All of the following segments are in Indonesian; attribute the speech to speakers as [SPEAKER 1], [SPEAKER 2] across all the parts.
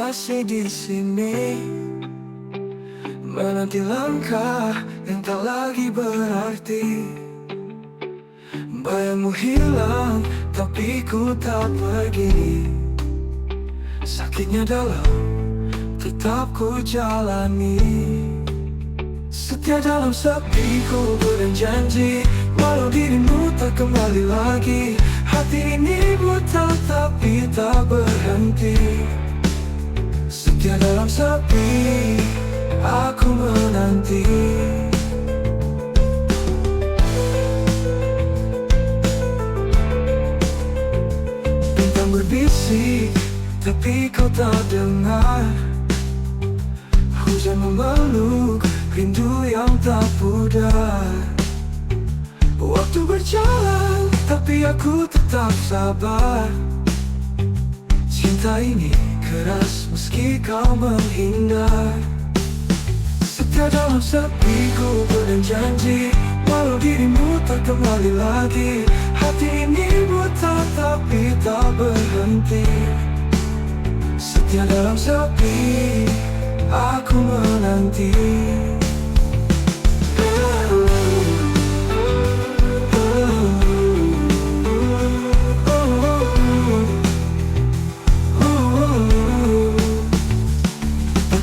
[SPEAKER 1] masih di sini, menanti langkah yang tak lagi berarti. Bayangmu hilang, tapi ku tak pergi. Sakitnya dalam, tetap ku jalani. Setia dalam sepi ku berjanji, walau dirimu tak kembali lagi. Hati ini buta tapi tak berhenti. Setia dalam sepi, aku menanti. Bintang berbisik, tapi kau tak dengar. Hujan memeluk, rindu yang tak pudar. Waktu berjalan, tapi aku tetap sabar. Cinta ini keras meski kau menghindar. Setia dalam sepi ku berjanji, walau dirimu tak kembali lagi. Hati ini buta tapi tak berhenti. Setia dalam sepi, aku menanti.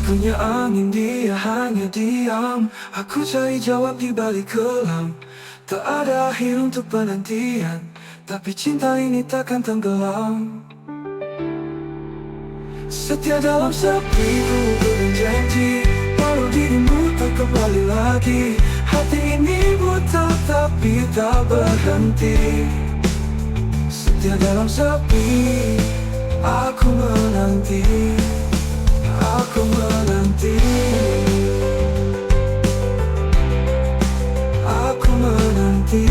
[SPEAKER 1] Punya angin, dia hanya diam. Aku cari jawab di balik kelam. Tak ada akhir untuk penantian, tapi cinta ini takkan tenggelam. Setia dalam sepi ku berjanji, walau dirimu tak kembali lagi. Hati ini buta tapi tak berhenti. Setia dalam sepi, aku menanti. Aku menanti. Aku menanti.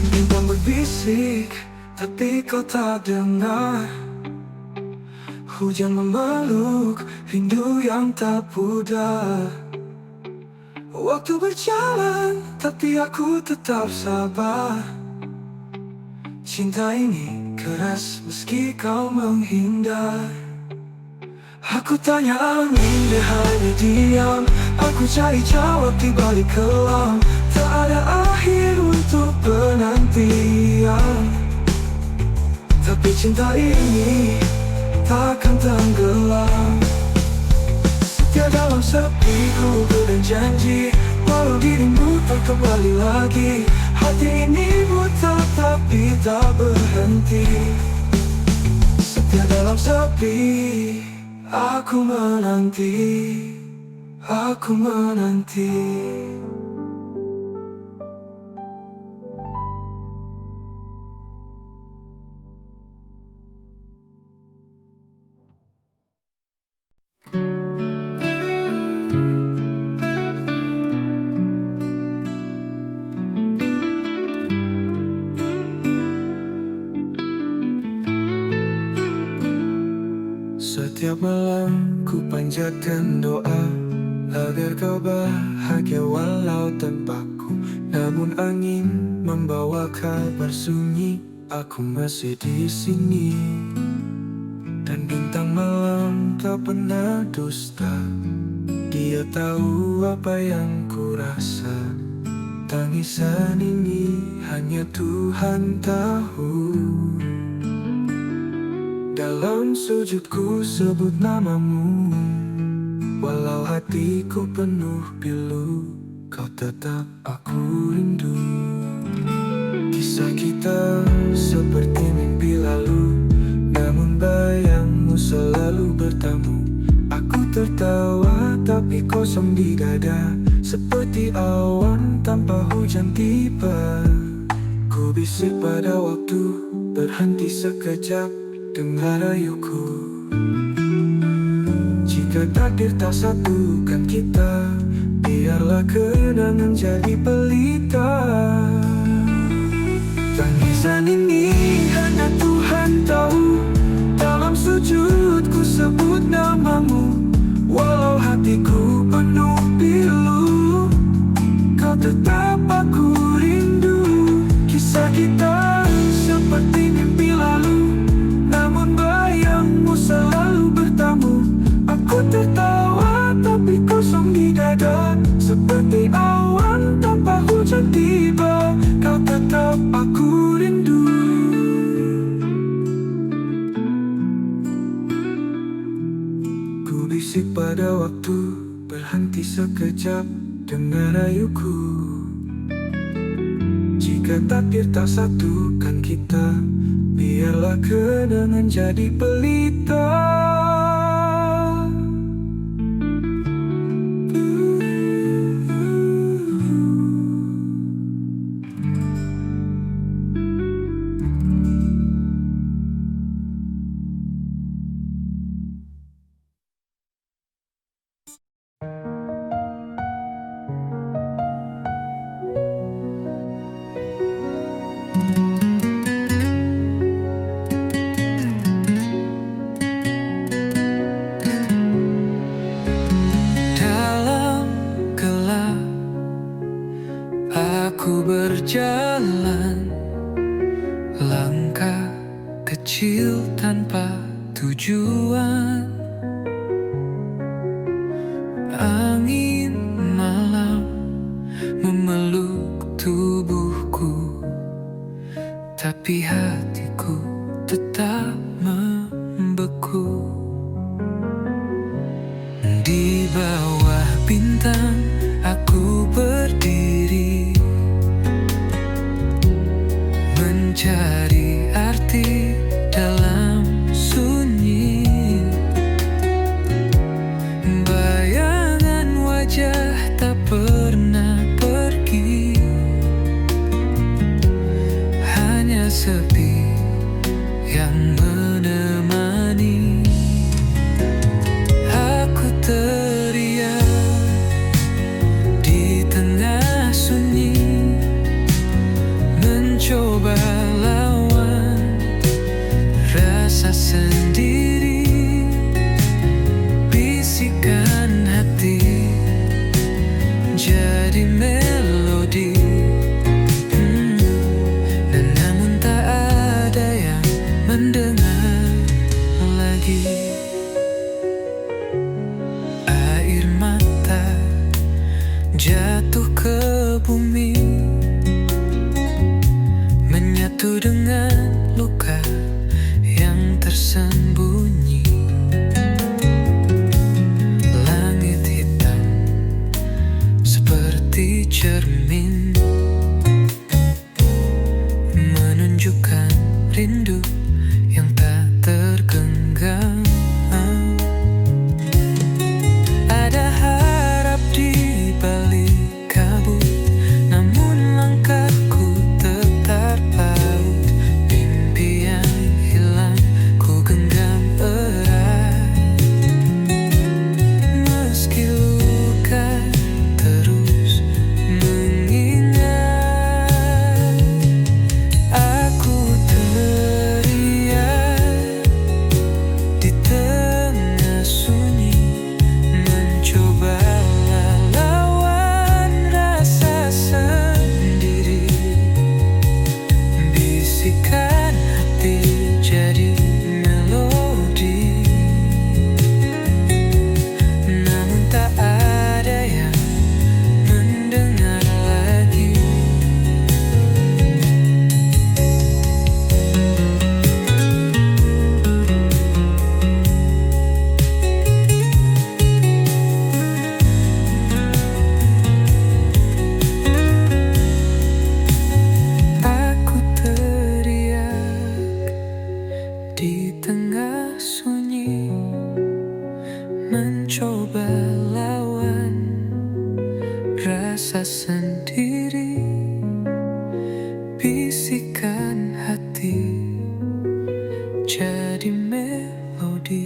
[SPEAKER 1] Bintang berbisik, tapi kau tak dengar. Hujan memeluk, rindu yang tak pudar. Waktu berjalan, tapi aku tetap sabar. Cinta ini keras meski kau menghindar. Aku tanya angin, dia hanya diam. Aku cari jawab di balik kelam. Tak ada akhir untuk penantian, tapi cinta ini takkan tenggelam. Setia dalam sepi ku berjanji, walau dirimu tak kembali lagi. Hati ini buta tapi tak berhenti. Setia dalam sepi, aku menanti. Aku menanti. Setiap malam ku panjatkan doa agar kau bahagia walau tanpaku. Namun angin membawa kabar sunyi, aku masih di sini. Dan bintang malam tak pernah dusta, dia tahu apa yang ku rasa. Tangisan ini hanya Tuhan tahu. Dalam sujudku sebut namamu, walau hatiku penuh pilu, kau tetap aku rindu. Kisah kita seperti mimpi lalu, namun bayangmu selalu bertamu. Aku tertawa tapi kosong di dada, seperti awan tanpa hujan tiba. Ku bisik pada waktu, berhenti sekejap. Dengar rayuku, jika takdir tak satukan kita, biarlah kenangan jadi pelita. Tangisan ini hanya Tuhan tahu. Dalam sujudku sebut namamu, tetap aku rindu. Ku bisik pada waktu, berhenti sekejap, dengar rayuku. Jika takdir tak satukan kita, biarlah kenangan jadi pelita. Dalam gelap aku berjalan, langkah kecil tanpa tujuan. Angin malam memeluk tubuhku, tapi hatiku tetap membeku. Di bawah bintang aku berdiri, mencari arti dalam sunyi. Bayangan wajah tak pernah pergi, hanya sepi yang menemani. Aku teriak di tengah sunyi, mencoba lawan rasa sendiri. Bisikan hati jadi melodi, dan namun tak ada yang mendengar lagi. Air mata jatuh ke bumi, menyatu dengan luka yang tersembunyi. Langit hitam seperti cermin, menunjukkan rindu yang tak tergenggam. Ada harap di balik kabut, namun langkahku tetap paut. Mimpi yang hilang ku genggam erat, meski luka terus mengingat. Aku teriak di tengah sunyi, mencoba lawan rasa sendiri. Bisikan hati jadi melodi, namun tak ada yang mendengar lagi. Aku teriak di tengah sunyi, mencoba lawan rasa sendiri. Bisikan hati jadi melodi,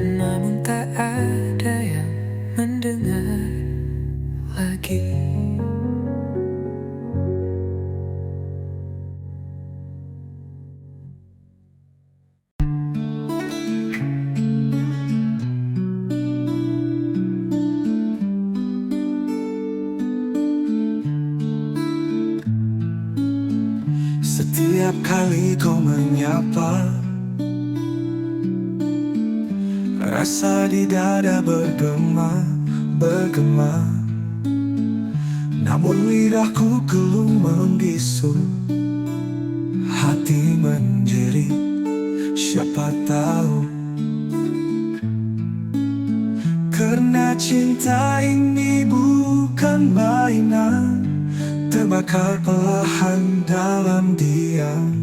[SPEAKER 1] namun tak ada yang mendengar lagi. Setiap kali kau menyapa, rasa di dada bergema. Namun lidahku gelum membisu, hati menjerit, siapa tahu. Karena cinta ini bukan mainan, terbakar perlahan dalam diam.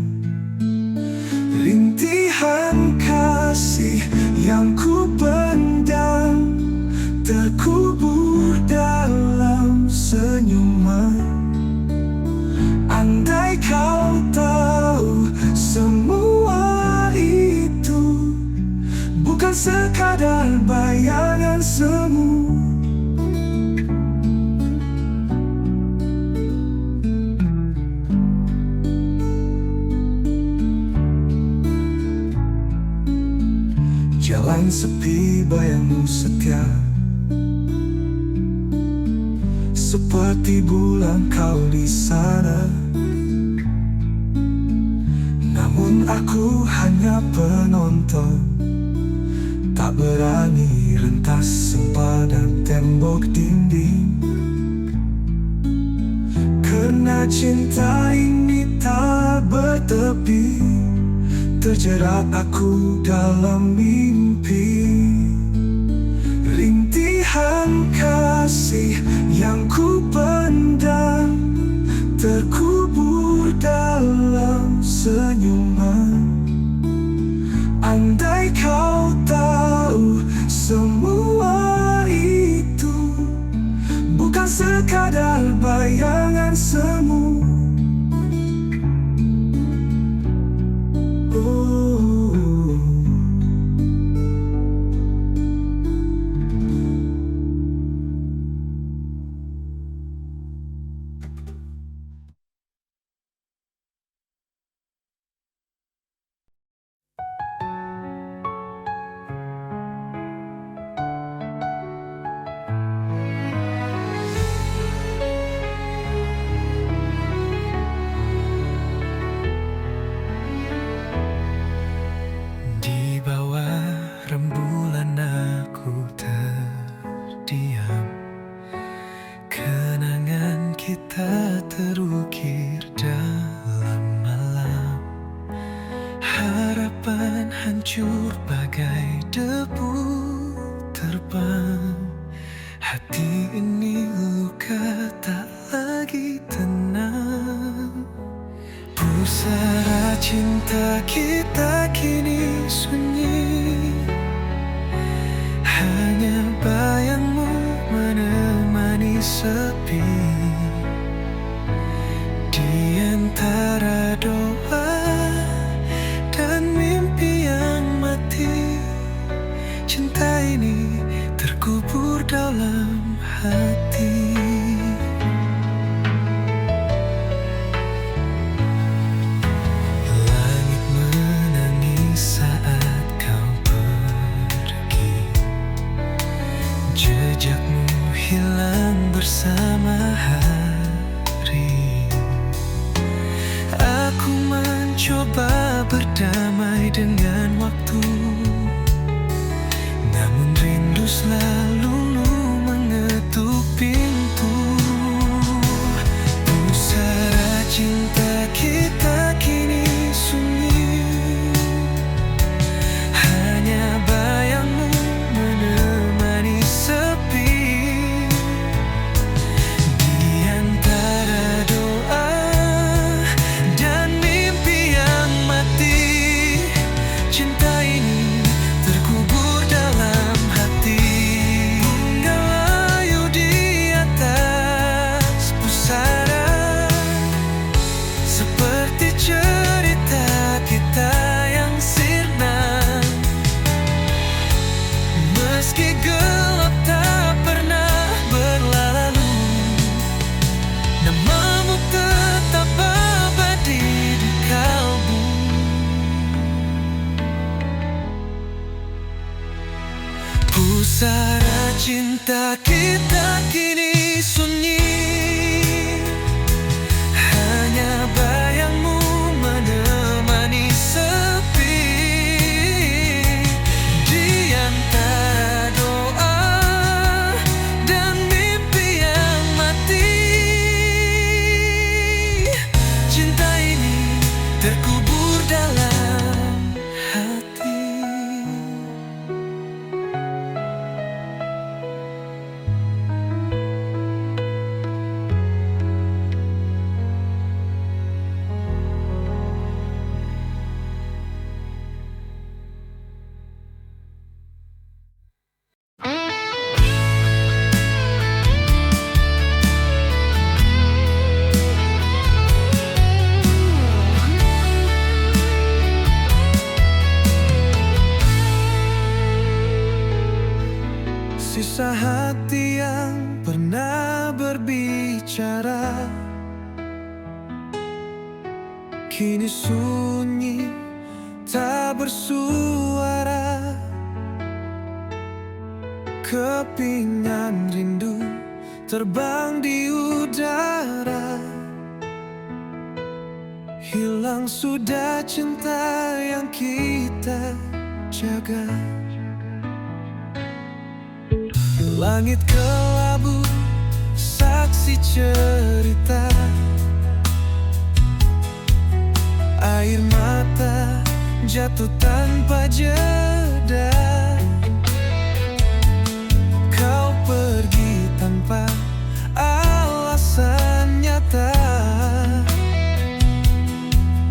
[SPEAKER 1] Rintihan kasih yang ku pendam terkubur dalam senyuman. Andai kau tahu semua itu bukan sekadar bayangan semu. Jalan sepi, bayangmu setia, seperti bulan kau di sana. Namun aku hanya penonton, tak berani rentas sempadan tembok dinding. Karena cinta ini tak bertepi, terjerat aku dalam mimpi. Rintihan kasih yang ku pendam terkubur dalam senyuman. Andai kau tahu semua itu bukan sekadar bayangan semu. Rembulan aku terdiam, kenangan kita terukir dalam malam. Harapan hancur bagai debu terbang. Hati ini luka tak lagi tenang. Pusara cinta kita kini sunyi, hanya bayangmu menemani sepi. Di antara doa dan mimpi yang mati, cinta ini terkubur dalam hati. Langit menangis saat kau pergi, jejakmu hilang bersama hari. Aku mencoba berdamai dengan waktu, namun rindu selalu mengetuk pintu. Pusara cinta kita kini sunyi, hanya bayangmu menemani sepi. Di antara doa dan mimpi yang mati, cinta ini terkubur dalam hati. Mengelayu di atas pusara, seperti cerita kita yang sirna. Meski gelap tak pernah berlalu, namamu tetap abadi di kalbu. Pusara cinta kita kini sunyi, hanya bayangmu menemani sepi. Di antara doa dan mimpi yang mati, kini sunyi tak bersuara. Kepingan rindu terbang di udara. Hilang sudah cinta yang kita jaga. Langit kelabu saksi cerita. Air mata jatuh tanpa jeda. Kau pergi tanpa alasan nyata.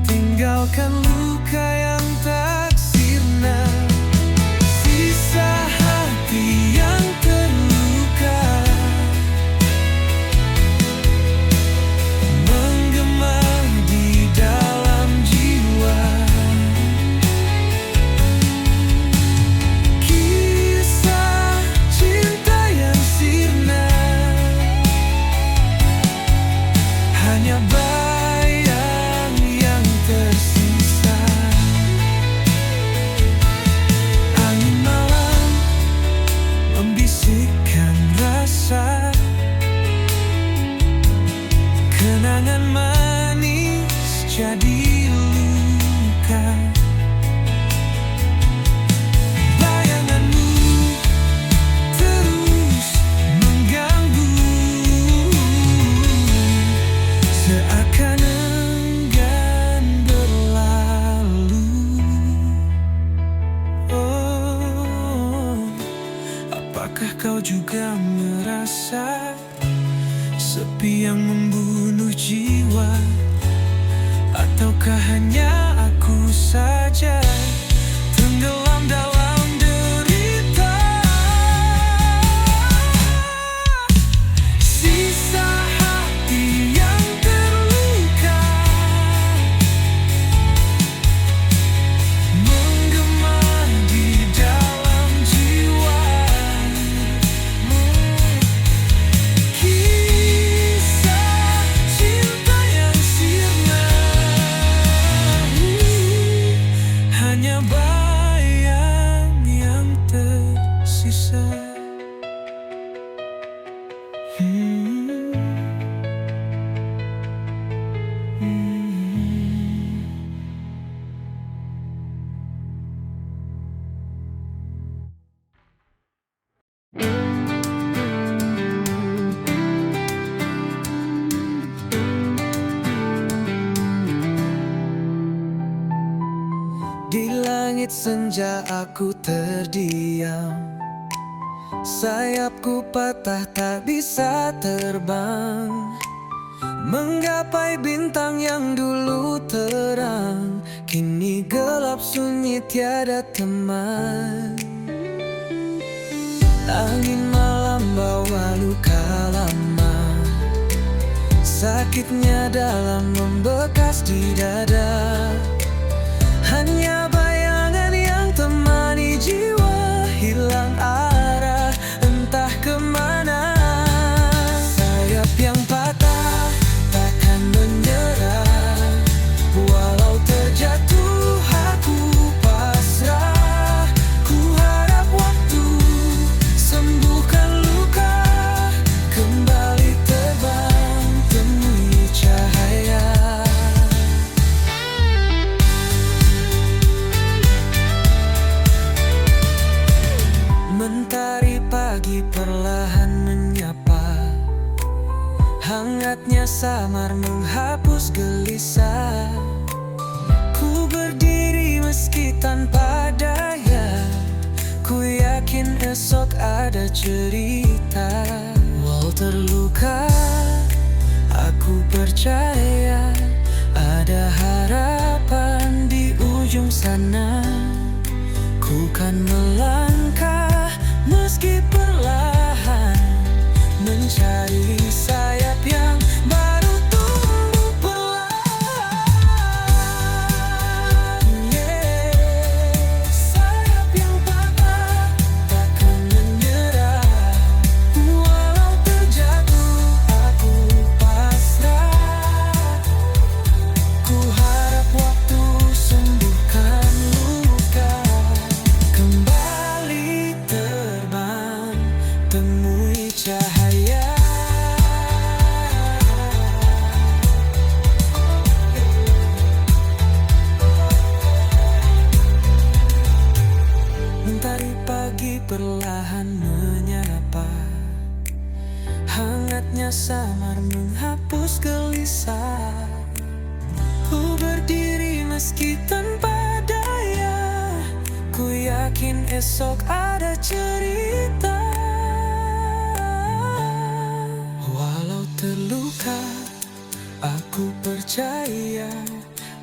[SPEAKER 1] Tinggalkan luka yang tak sirna. Sisa hati yang terluka menggema di dalam jiwa. Kisah cinta yang sirna hanya bayang yang tersisa. Angin malam membisikkan rasa. Kenangan manis jadi luka. Bayanganmu terus mengganggu, seakan enggan berlalu. Oh, apakah kau juga merasa sepi yang membunuh jiwa? Ataukah hanya aku saja tenggelam dalam derita? Sisa hati yang terluka menggema di dalam jiwa. Kisah cinta yang sirna hanya bayang yang tersisa. Di langit senja aku terdiam. Sayapku patah tak bisa terbang, menggapai bintang yang dulu terang. Kini gelap sunyi tiada teman. Angin malam bawa luka lama. Sakitnya dalam membekas di dada. Hanya bayangan yang temani jiwa. Hilang arah entah kemana. Sayap yang patah takkan menyerah. Walau terjatuh aku pasrah. Ku harap waktu sembuhkan luka. Kembali terbang temui cahaya. Mentari pagi perlahan menyapa. Hangatnya samar menghapus gelisah. Ku berdiri meski tanpa daya. Ku yakin esok ada cerita. Walau terluka, aku percaya ada harapan di ujung sana. Ku kan melangkah meski perlahan, mencari sayap yang baru tumbuh perlahan. Sayap yang patah takkan menyerah. Walau terjatuh aku pasrah. Ku harap mungkin esok ada cerita. Walau terluka, aku percaya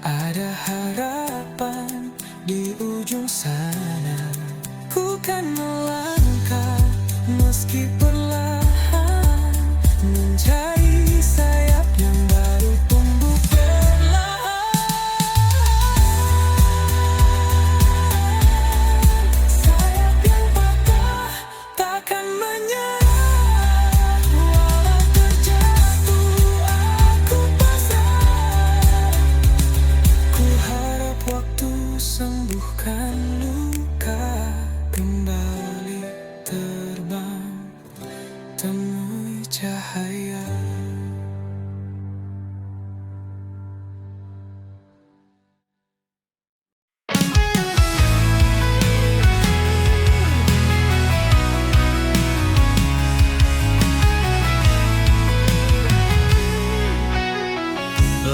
[SPEAKER 1] ada harapan di ujung sana. Ku kan melangkah meski perlahan, mencari sayap yang baru tumbuh perlahan. Sayap yang patah takkan menyerah, walau terjatuh aku pasrah. Ku harap waktu sembuhkan luka, kembali terbang, temui cahaya.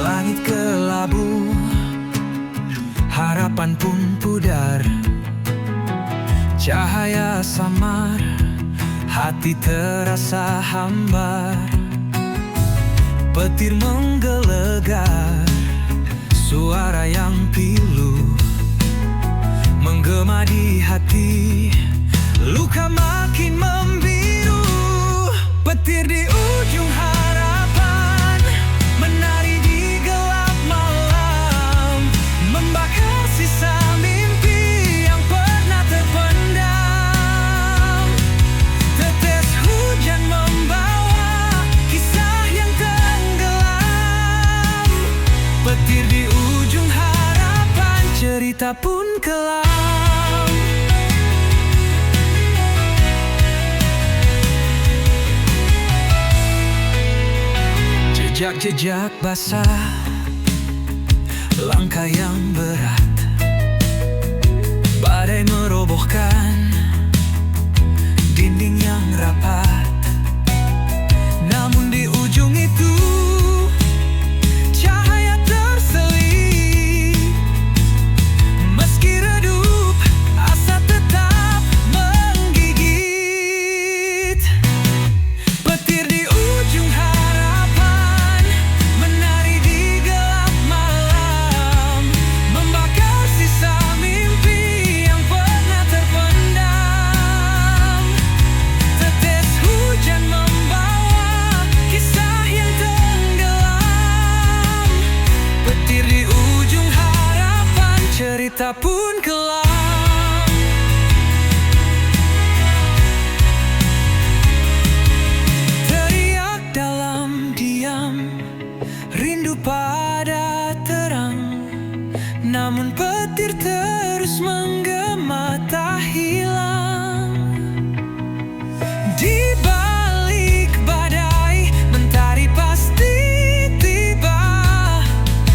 [SPEAKER 1] Langit kelabu, harapan pun pudar, cahaya samar, hati terasa hambar. Petir menggelegar, suara yang pilu menggema di hati, luka makin membiru. Petir di ujung harapan menari di gelap malam, membakar sisa mimpi yang pernah terpendam. Tetes hujan membawa kisah yang tenggelam. Petir di ujung harapan, cerita pun kelam. Jejak-jejak basah, langkah yang berat, badai merobohkan dinding yang rapat. Namun di ujung itu cahaya terselip, meski redup asa tetap menggigit. Petir di ujung harapan menari di gelap malam, membakar sisa mimpi yang pernah terpendam. Tetes hujan membawa kisah yang tenggelam. Petir di ujung harapan, cerita pun kelam. Teriak dalam diam, rindu pada terang, namun petir terus menggema tak hilang. Di balik badai, mentari pasti tiba,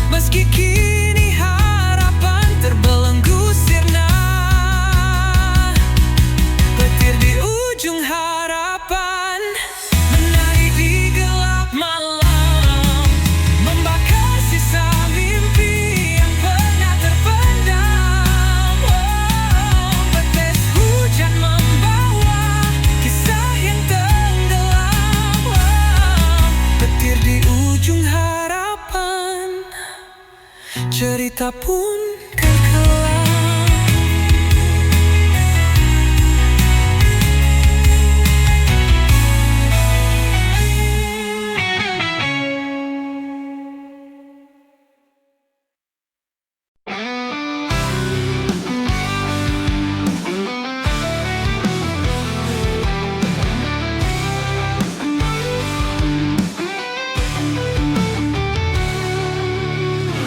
[SPEAKER 1] meski kini harapan terbelenggu sirna. Petir di ujung harapan menari di gelap malam, membakar sisa mimpi yang pernah terpendam. Tetes hujan membawa kisah yang tenggelam. Petir di ujung harapan, cerita pun kelam.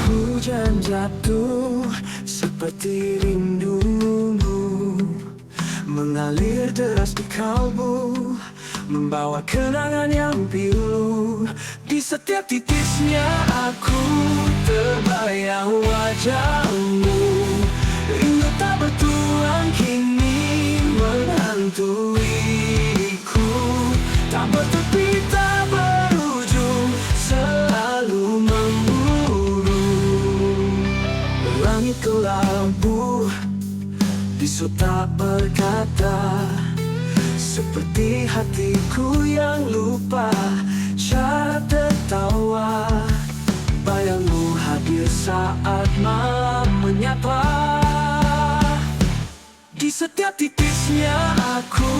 [SPEAKER 1] Hujan jatuh seperti rindumu, mengalir deras di kalbu, membawa kenangan yang pilu. Di setiap titisnya aku terbayang wajahmu. Rindu tak bertulang kini menghantuiku, tak bertepi tak berujung, selalu memburu. Langit kelabu, di bisu tak berkata, seperti hatiku yang lupa cara tertawa. Bayangmu hadir saat malam menyapa. Di setiap titisnya aku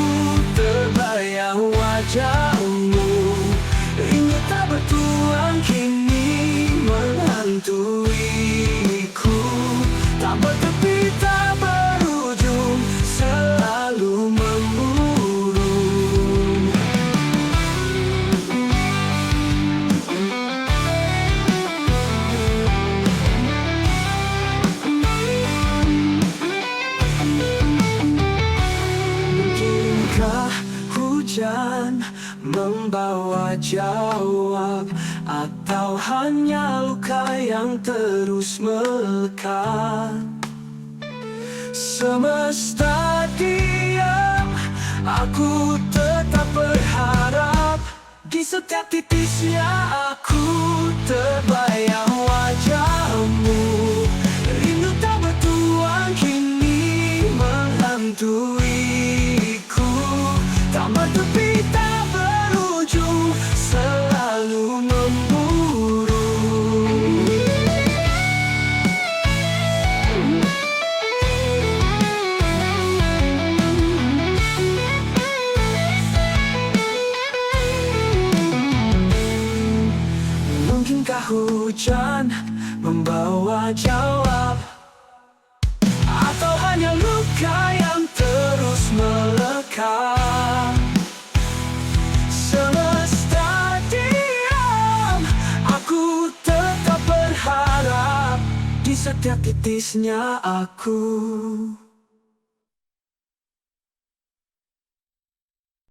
[SPEAKER 1] terbayang wajahmu. Rindu tak bertuan kini menghantuiku. Tak bertepi, tak berujung, selalu memburu. Mungkinkah hujan membawa jawab, atau hanya luka yang terus melekat? Semesta diam, aku tetap berharap. Di setiap titisnya aku terbayang wajahmu. Rindu tak bertuan kini menghantuiku. Tak bertepi, tak berujung, selalu memburu. Mungkinkah hujan membawa jawab, atau hanya luka yang terus melekat? Semesta diam, aku tetap berharap. Di setiap titisnya aku